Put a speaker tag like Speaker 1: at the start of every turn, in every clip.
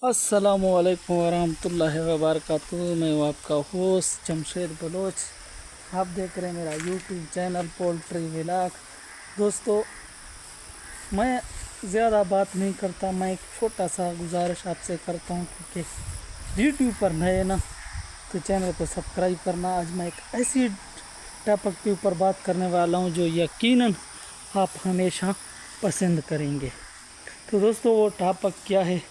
Speaker 1: अस्सलामुअलैकुम वरहमतुल्लाहि वबरकातुहू। मैं हूँ आपका होस्ट जमशेद बलोच। आप देख रहे हैं मेरा यूट्यूब चैनल पोल्ट्री व्लॉग। दोस्तों, मैं ज़्यादा बात नहीं करता, मैं एक छोटा सा गुजारिश आपसे करता हूँ क्योंकि यूट्यूब पर नए ना तो चैनल को सब्सक्राइब करना। आज मैं एक ऐसी टॉपिक के ऊपर बात करने वाला हूँ जो यकीनन आप हमेशा पसंद करेंगे। तो दोस्तों, वो टॉपिक क्या है,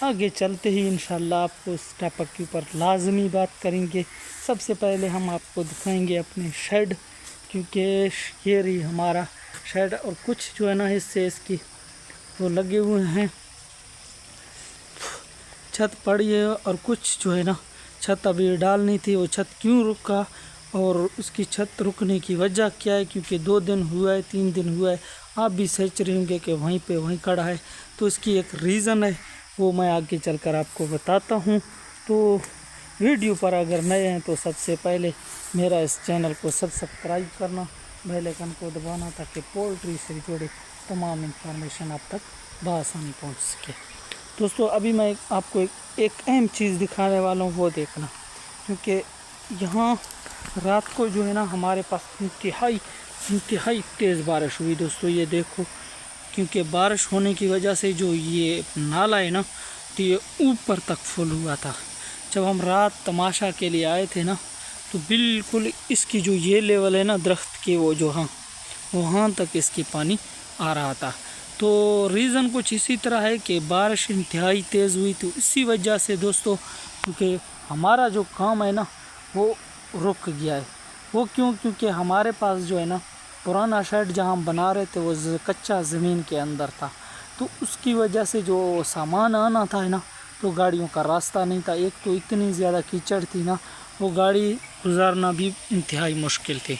Speaker 1: आगे चलते ही इंशाल्लाह आपको उस टॉपिक के ऊपर लाजमी बात करेंगे। सबसे पहले हम आपको दिखाएंगे अपने शेड, क्योंकि ये रही हमारा शेड और कुछ जो है ना हिस्से इसकी वो लगे हुए हैं, छत पड़ी है और कुछ जो है ना छत अभी डालनी थी। वो छत क्यों रुका और उसकी छत रुकने की वजह क्या है, क्योंकि 2 दिन हुआ है 3 दिन हुआ है, आप भी सोच रहे होंगे कि वहीं पे वहीं खड़ा है। तो इसकी एक रीज़न है, वो मैं आगे चलकर आपको बताता हूँ। तो वीडियो पर अगर नए हैं तो सबसे पहले मेरा इस चैनल को सब्सक्राइब करना, बेल आइकन को दबाना ताकि पोल्ट्री से जुड़े तमाम इंफॉर्मेशन आप तक बआसानी पहुँच सके। दोस्तों, अभी मैं आपको एक अहम चीज़ दिखाने वाला हूँ, वो देखना, क्योंकि यहाँ रात को जो है ना हमारे पास इंतहाई तेज़ बारिश हुई। दोस्तों ये देखो, क्योंकि बारिश होने की वजह से जो ये नाला है ना तो ये ऊपर तक फुल हुआ था। जब हम रात तमाशा के लिए आए थे ना तो बिल्कुल इसकी जो ये लेवल है ना दरख्त के, वो जो वहाँ तक इसकी पानी आ रहा था। तो रीज़न कुछ इसी तरह है कि बारिश इंतहाई तेज़ हुई, तो इसी वजह से दोस्तों, क्योंकि हमारा जो काम है ना वो रुक गया है। वो क्यों? क्योंकि हमारे पास जो है ना पुराना शेड जहाँ हम बना रहे थे वो कच्चा ज़मीन के अंदर था, तो उसकी वजह से जो सामान आना था ना तो गाड़ियों का रास्ता नहीं था। एक तो इतनी ज़्यादा कीचड़ थी ना, वो गाड़ी गुजारना भी इंतहाई मुश्किल थी।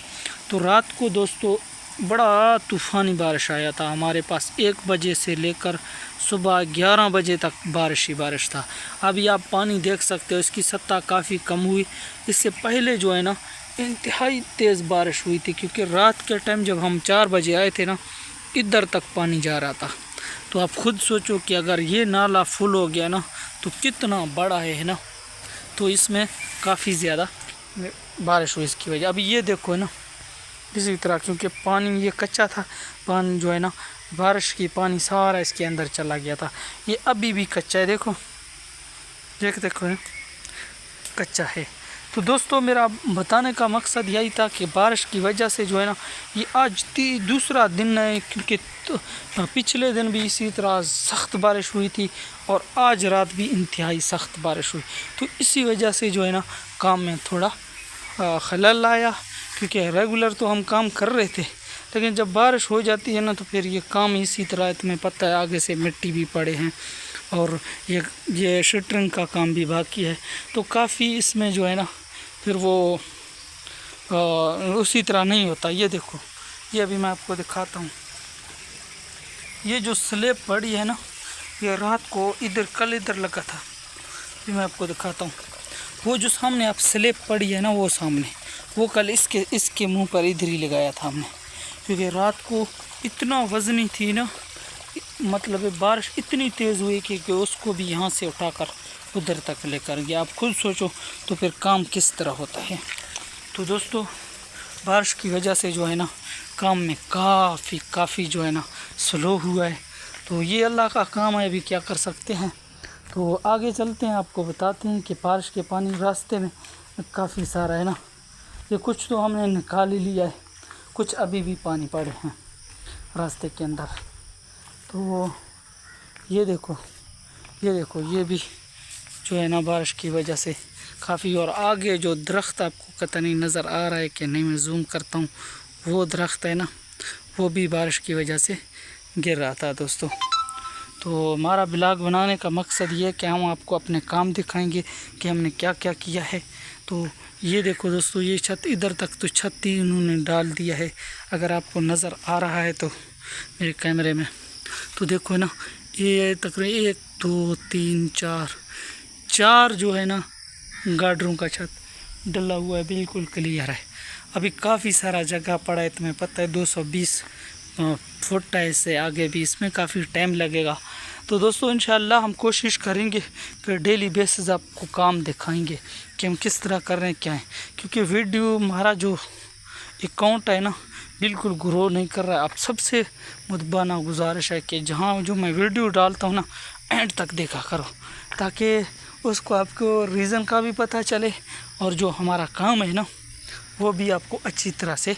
Speaker 1: तो रात को दोस्तों बड़ा तूफ़ानी बारिश आया था हमारे पास, 1 बजे से लेकर सुबह 11 बजे तक बारिश ही बारिश था। अभी आप पानी देख सकते हो, इसकी सतह काफ़ी कम हुई। इससे पहले जो है ना इंतहाई तेज़ बारिश हुई थी, क्योंकि रात के टाइम जब हम 4 बजे आए थे ना इधर तक पानी जा रहा था। तो आप खुद सोचो कि अगर ये नाला फुल हो गया ना तो कितना बड़ा है ना। तो इसमें काफ़ी ज़्यादा बारिश हुई इसकी वजह। अभी ये देखो है ना, इसी तरह, क्योंकि पानी ये कच्चा था, पानी जो है ना बारिश की पानी सारा इसके अंदर चला गया था। ये अभी भी कच्चा है, देखो देखो है, कच्चा है। तो दोस्तों, मेरा बताने का मकसद यही था कि बारिश की वजह से जो है ना ये आज दूसरा दिन है, क्योंकि पिछले दिन भी इसी तरह सख्त बारिश हुई थी और आज रात भी इंतहाई सख्त बारिश हुई। तो इसी वजह से जो है ना काम में थोड़ा खलल आया, क्योंकि रेगुलर तो हम काम कर रहे थे, लेकिन जब बारिश हो जाती है ना तो फिर ये काम इसी तरह, तुम्हें पता है आगे से मिट्टी भी पड़े हैं और ये शटरिंग का काम भी बाकी है। तो काफ़ी इसमें जो है ना फिर वो उसी तरह नहीं होता। ये देखो, ये अभी मैं आपको दिखाता हूँ, ये जो स्लेब पड़ी है ना ये रात को कल इधर लगा था। ये मैं आपको दिखाता हूँ, वो जो सामने आप स्लेब पड़ी है ना वो सामने, वो कल इसके मुंह पर इधर ही लगाया था हमने, क्योंकि रात को इतना वज़नी थी ना, मतलब बारिश इतनी तेज़ हुई कि उसको भी यहाँ से उठाकर उधर तक लेकर गया। आप खुद सोचो तो फिर काम किस तरह होता है। तो दोस्तों, बारिश की वजह से जो है ना काम में काफ़ी जो है ना स्लो हुआ है। तो ये अल्लाह का काम है, अभी क्या कर सकते हैं। तो आगे चलते हैं, आपको बताते हैं कि बारिश के पानी रास्ते में काफ़ी सारा है ना, ये कुछ तो हमने निकाल ही लिया है, कुछ अभी भी पानी पड़े हैं रास्ते के अंदर। तो ये देखो ये भी जो है ना बारिश की वजह से काफ़ी, और आगे जो दरख्त आपको पता नहीं नज़र आ रहा है कि नहीं, मैं जूम करता हूँ, वो दरख्त है ना वो भी बारिश की वजह से गिर रहा था दोस्तों। तो हमारा ब्लॉग बनाने का मकसद ये है कि हम आपको अपने काम दिखाएंगे कि हमने क्या क्या किया है। तो ये देखो दोस्तों, ये छत इधर तक तो छत ही उन्होंने डाल दिया है, अगर आपको नज़र आ रहा है तो मेरे कैमरे में। तो देखो ना, ये तकरीबन 1 2 3 4 जो है ना गार्डरों का छत डला हुआ है, बिल्कुल क्लियर है। अभी काफ़ी सारा जगह पड़ा है, तुम्हें पता है 220 फुट है, इससे आगे भी इसमें काफ़ी टाइम लगेगा। तो दोस्तों इंशाल्लाह हम कोशिश करेंगे कि डेली बेसिस आपको काम दिखाएंगे कि हम किस तरह कर रहे हैं, क्या है, क्योंकि वीडियो हमारा जो अकाउंट है ना बिल्कुल ग्रो नहीं कर रहा है। आप सबसे मुतबाना गुजारिश है कि जहाँ जो मैं वीडियो डालता हूँ ना एंड तक देखा करो, ताकि उसको आपको रीज़न का भी पता चले और जो हमारा काम है ना वो भी आपको अच्छी तरह से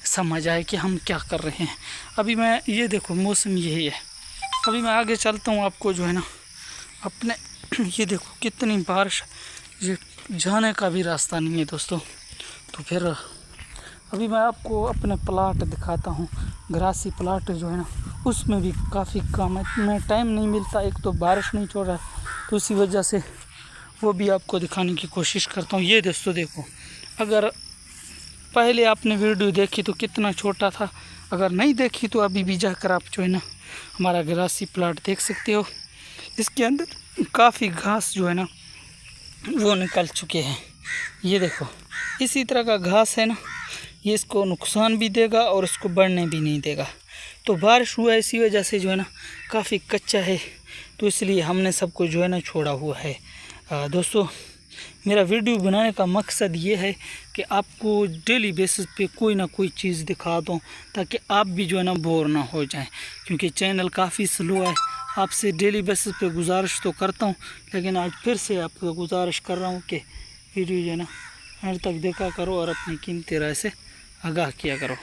Speaker 1: समझ आए कि हम क्या कर रहे हैं। अभी मैं ये देखो मौसम यही है, अभी मैं आगे चलता हूँ, आपको जो है ना अपने ये देखो कितनी बारिश, ये जाने का भी रास्ता नहीं है दोस्तों। तो फिर अभी मैं आपको अपने प्लाट दिखाता हूँ, ग्रासी प्लाट जो है ना उसमें भी काफ़ी काम है, इतना टाइम नहीं मिलता, एक तो बारिश नहीं छोड़ रहा है, तो इसी वजह से वो भी आपको दिखाने की कोशिश करता हूँ। ये दोस्तों देखो, अगर पहले आपने वीडियो देखी तो कितना छोटा था, अगर नहीं देखी तो अभी भी जाकर आप जो है ना हमारा ग्रासी प्लाट देख सकते हो। इसके अंदर काफ़ी घास जो है ना वो निकल चुके हैं। ये देखो इसी तरह का घास है ना, ये इसको नुकसान भी देगा और इसको बढ़ने भी नहीं देगा। तो बारिश हुआ इसी वजह से जो है ना काफ़ी कच्चा है, तो इसलिए हमने सबको जो है ना छोड़ा हुआ है। दोस्तों मेरा वीडियो बनाने का मकसद ये है कि आपको डेली बेसिस पे कोई ना कोई चीज़ दिखा दूँ, ताकि आप भी जो है ना बोर ना हो जाएं, क्योंकि चैनल काफ़ी स्लो है। आपसे डेली बेसिस पे गुजारिश तो करता हूँ, लेकिन आज फिर से आपको गुजारिश कर रहा हूँ कि वीडियो जो है ना एंड तक देखा करो और अपनी कीमती राय से आगाह किया करो।